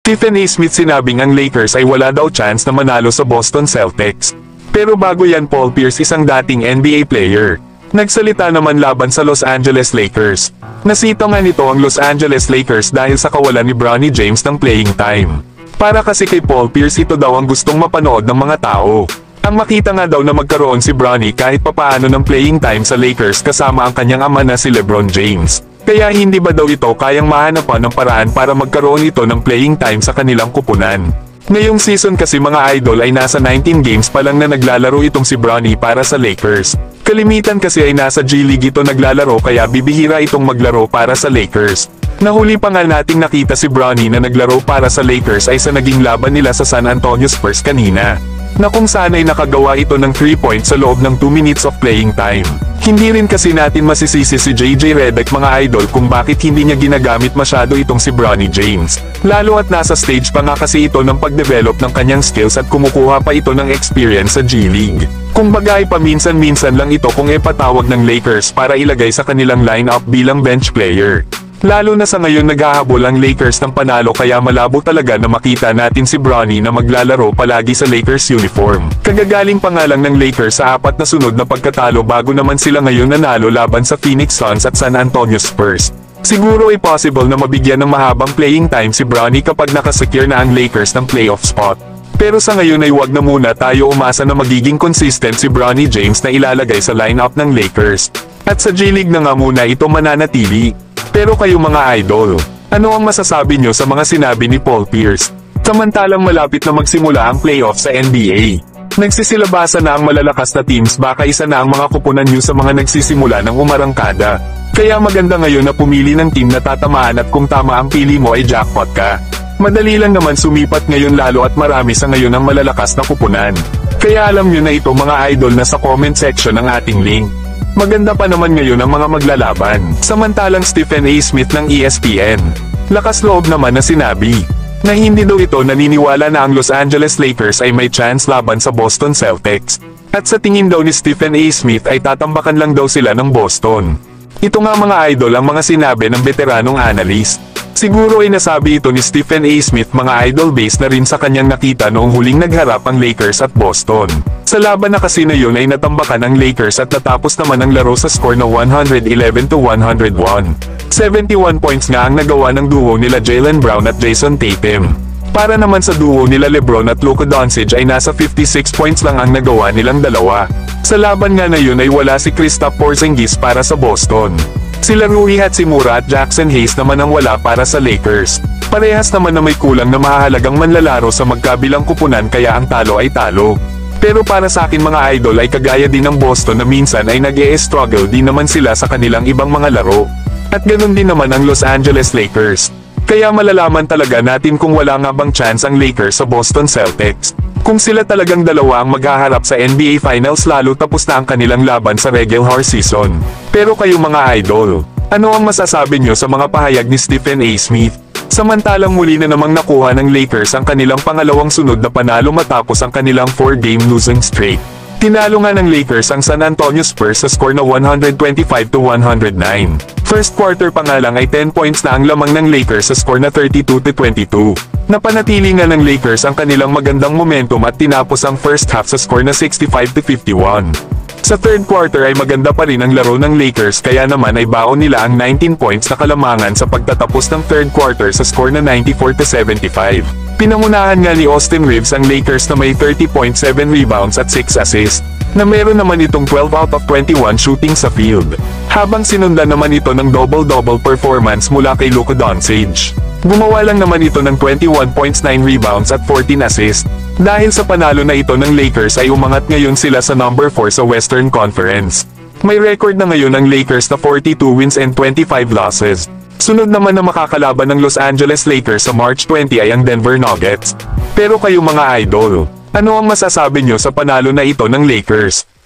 Stephen A. Smith sinabing ang Lakers ay wala daw chance na manalo sa Boston Celtics. Pero bago yan, Paul Pierce, isang dating NBA player, nagsalita naman laban sa Los Angeles Lakers. Nasita nga nito ang Los Angeles Lakers dahil sa kawalan ni Bronny James ng playing time. Para kasi kay Paul Pierce, ito daw ang gustong mapanood ng mga tao. Ang makita nga daw na magkaroon si Bronny kahit papaano ng playing time sa Lakers kasama ang kanyang ama na si LeBron James. Kaya hindi ba daw ito kayang mahanapan ng paraan para magkaroon ito ng playing time sa kanilang kupunan? Ngayong season kasi mga idol ay nasa 19 games pa lang na naglalaro itong si Bronny para sa Lakers. Kalimitan kasi ay nasa G League ito naglalaro kaya bibihira itong maglaro para sa Lakers. Nahuli pa nga nating nakita si Bronny na naglaro para sa Lakers ay sa naging laban nila sa San Antonio Spurs kanina, na kung saan ay nakagawa ito ng 3 points sa loob ng 2 minutes of playing time. Hindi rin kasi natin masisisi si JJ Redick mga idol kung bakit hindi niya ginagamit masyado itong si Bronny James. Lalo at nasa stage pa nga kasi ito ng pagdevelop ng kanyang skills at kumukuha pa ito ng experience sa G League. Kung bagay paminsan-minsan lang ito kung ipatawag ng Lakers para ilagay sa kanilang lineup bilang bench player. Lalo na sa ngayon naghahabol ang Lakers ng panalo kaya malabo talaga na makita natin si Bronny na maglalaro palagi sa Lakers uniform. Kagagaling pa nga lang ng Lakers sa 4 na sunod na pagkatalo bago naman sila ngayon nanalo laban sa Phoenix Suns at San Antonio Spurs. Siguro ay possible na mabigyan ng mahabang playing time si Bronny kapag nakasecure na ang Lakers ng playoff spot. Pero sa ngayon ay wag na muna tayo umasa na magiging consistent si Bronny James na ilalagay sa lineup ng Lakers. At sa G League na nga muna ito mananatili. Pero kayo mga idol, ano ang masasabi nyo sa mga sinabi ni Paul Pierce? Samantalang malapit na magsimula ang playoff sa NBA. Nagsisilabasa na ang malalakas na teams, baka isa na ang mga kupunan nyo sa mga nagsisimula ng umarangkada. Kaya maganda ngayon na pumili ng team na tatamaan at kung tama ang pili mo ay jackpot ka. Madali lang naman sumipat ngayon lalo at marami sa ngayon ang malalakas na kupunan. Kaya alam nyo na ito mga idol na sa comment section ng ating link. Maganda pa naman ngayon ang mga maglalaban. Samantalang Stephen A. Smith ng ESPN, lakas loob naman na sinabi, na hindi daw ito naniniwala na ang Los Angeles Lakers ay may chance laban sa Boston Celtics. At sa tingin daw ni Stephen A. Smith ay tatambakan lang daw sila ng Boston. Ito nga mga idol ang mga sinabi ng veteranong analyst. Siguro ay nasabi ito ni Stephen A. Smith mga idol based na rin sa kanyang nakita noong huling nagharap ang Lakers at Boston. Sa laban na kasi na yun ay natambakan ang Lakers at natapos naman ang laro sa score na 111-101. 71 points nga ang nagawa ng duo nila Jaylen Brown at Jason Tatum. Para naman sa duo nila LeBron at Luka Doncic ay nasa 56 points lang ang nagawa nilang dalawa. Sa laban nga na yun ay wala si Kristaps Porzingis para sa Boston. Sila Rui Hachimura at Jackson Hayes naman ang wala para sa Lakers. Parehas naman na may kulang na mahahalagang manlalaro sa magkabilang kupunan kaya ang talo ay talo. Pero para sa akin mga idol ay kagaya din ng Boston na minsan ay nag-e-struggle din naman sila sa kanilang ibang mga laro. At ganun din naman ang Los Angeles Lakers. Kaya malalaman talaga natin kung wala nga bang chance ang Lakers sa Boston Celtics. Kung sila talagang dalawa ang maghaharap sa NBA Finals lalo tapos na ang kanilang laban sa regular season. Pero kayo mga idol, ano ang masasabi nyo sa mga pahayag ni Stephen A. Smith? Samantalang muli na namang nakuha ng Lakers ang kanilang pangalawang sunod na panalo matapos ang kanilang 4-game losing streak. Tinalo nga ng Lakers ang San Antonio Spurs sa score na 125-109. First quarter pa nga lang ay 10 points na ang lamang ng Lakers sa score na 32-22. Napanatili nga ng Lakers ang kanilang magandang momentum at tinapos ang first half sa score na 65-51. Sa third quarter ay maganda pa rin ang laro ng Lakers kaya naman ay baon nila ang 19 points na kalamangan sa pagtatapos ng third quarter sa score na 94-75. Pinangunahan nga ni Austin Reeves ang Lakers na may 30.7 rebounds at 6 assists, na meron naman itong 12 out of 21 shooting sa field. Habang sinundan naman ito ng double-double performance mula kay Luka Doncic. Gumawa lang naman ito ng 21 points, 9 rebounds at 14 assists. Dahil sa panalo na ito ng Lakers ay umangat ngayon sila sa number 4 sa Western Conference. May record na ngayon ang Lakers na 42 wins and 25 losses. Sunod naman na makakalaban ng Los Angeles Lakers sa March 20 ay ang Denver Nuggets. Pero kayo mga idol, ano ang masasabi nyo sa panalo na ito ng Lakers?